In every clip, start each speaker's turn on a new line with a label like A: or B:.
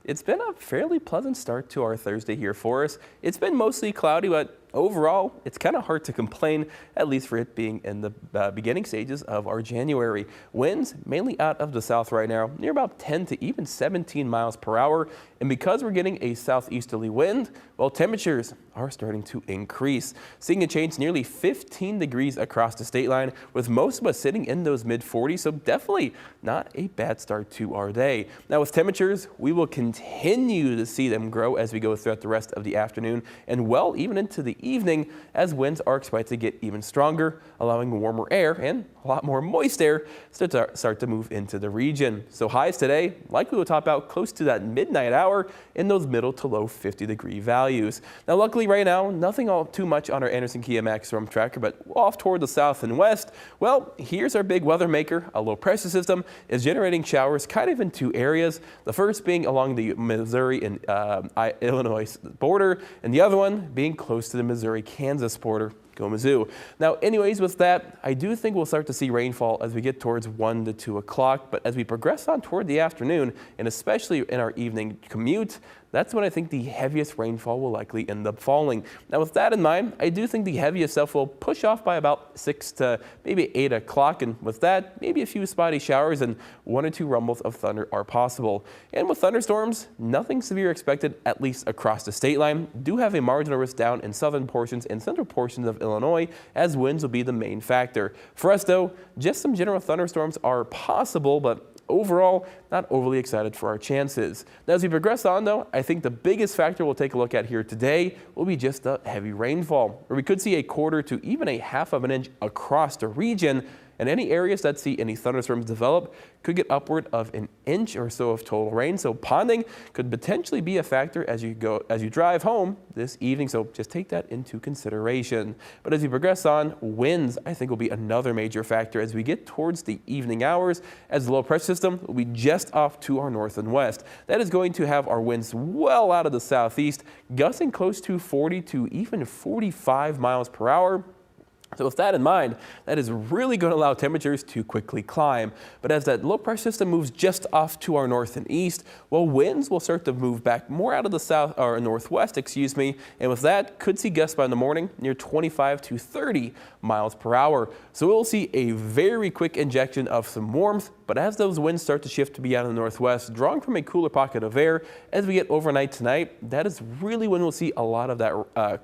A: It's been a fairly pleasant start to our Thursday here for us. It's been mostly cloudy, but overall, it's kind of hard to complain, at least for it being in the beginning stages of our January. Winds mainly out of the south right now, near about 10 to even 17 miles per hour. And because we're getting a southeasterly wind, well, temperatures are starting to increase, seeing a change nearly 15 degrees across the state line, with most of us sitting in those mid 40s. So definitely not a bad start to our day. Now with temperatures, we will continue to see them grow as we go throughout the rest of the afternoon and well even into the evening, as winds are expected to get even stronger, allowing warmer air and a lot more moist air to start to move into the region. So highs today likely will top out close to that midnight hour in those middle to low 50-degree values. Now luckily right now, nothing all too much on our Anderson Kia Max storm tracker, but off toward the south and west, well, here's our big weather maker. A low pressure system is generating showers kind of in two areas. The first being along the Missouri and Illinois border, and the other one being close to the Missouri-Kansas border. Go Mizzou. Now, anyways, with that, I do think we'll start to see rainfall as we get towards 1 to 2 o'clock. But as we progress on toward the afternoon, and especially in our evening commute, that's when I think the heaviest rainfall will likely end up falling. Now, with that in mind, I do think the heaviest stuff will push off by about 6 to maybe 8 o'clock. And with that, maybe a few spotty showers and 1 or 2 rumbles of thunder are possible. And with thunderstorms, nothing severe expected, at least across the state line. Do have a marginal risk down in southern portions and central portions of Illinois, as winds will be the main factor. For us, though, just some general thunderstorms are possible, but overall, not overly excited for our chances. Now, as we progress on, though, I think the biggest factor we'll take a look at here today will be just the heavy rainfall, where we could see a quarter to even a half of an inch across the region. And any areas that see any thunderstorms develop could get upward of an inch or so of total rain. So ponding could potentially be a factor as you drive home this evening. So just take that into consideration. But as we progress on, winds I think will be another major factor as we get towards the evening hours, as the low pressure system will be just off to our north and west. That is going to have our winds well out of the southeast, gusting close to 40 to even 45 miles per hour. So with that in mind, that is really going to allow temperatures to quickly climb. But as that low pressure system moves just off to our north and east, well, winds will start to move back more out of the south or northwest, excuse me. And with that, could see gusts by the morning near 25 to 30 miles per hour. So we'll see a very quick injection of some warmth. But as those winds start to shift to be out of the northwest, drawing from a cooler pocket of air, as we get overnight tonight, that is really when we'll see a lot of that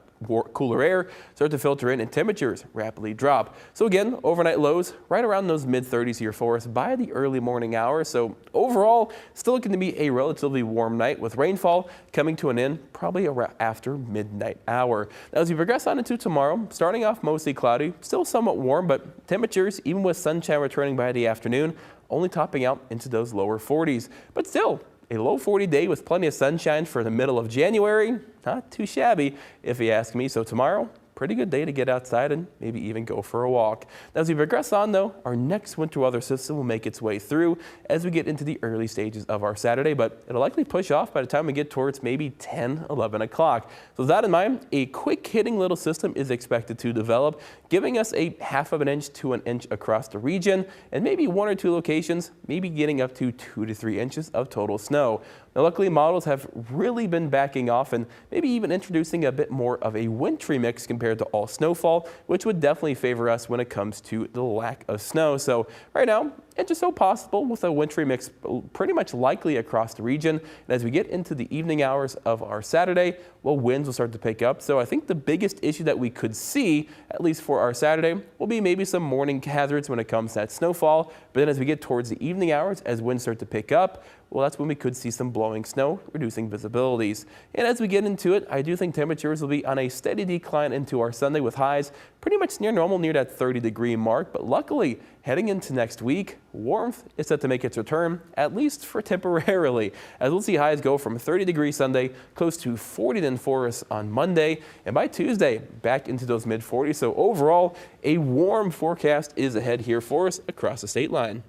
A: cooler air start to filter in and temperatures rapidly drop. So again, overnight lows right around those mid 30s here for us by the early morning hours. So overall, still going to be a relatively warm night with rainfall coming to an end probably around after midnight hour. Now as we progress on into tomorrow, starting off mostly cloudy, still somewhat warm, but temperatures, even with sunshine returning by the afternoon, only topping out into those lower 40s. But still, a low 40 day with plenty of sunshine for the middle of January. Not too shabby, if you ask me. So tomorrow, pretty good day to get outside and maybe even go for a walk. Now, as we progress on, though, our next winter weather system will make its way through as we get into the early stages of our Saturday, but it'll likely push off by the time we get towards maybe 10, 11 o'clock. So with that in mind, a quick hitting little system is expected to develop, giving us a half of an inch to an inch across the region, and maybe 1 or 2 locations, maybe getting up to 2 to 3 inches of total snow. Now, luckily, models have really been backing off and maybe even introducing a bit more of a wintry mix compared to all snowfall, which would definitely favor us when it comes to the lack of snow. So right now, it's just so possible with a wintry mix pretty much likely across the region. And as we get into the evening hours of our Saturday, well, winds will start to pick up. So I think the biggest issue that we could see, at least for our Saturday, will be maybe some morning hazards when it comes to that snowfall. But then as we get towards the evening hours, as winds start to pick up, well, that's when we could see some blowing snow, reducing visibilities. And as we get into it, I do think temperatures will be on a steady decline into our Sunday with highs pretty much near normal, near that 30-degree mark. But luckily, heading into next week, warmth is set to make its return, at least for temporarily, as we'll see highs go from 30 degrees Sunday, close to 40 then for us on Monday, and by Tuesday, back into those mid 40s. So overall, a warm forecast is ahead here for us across the state line.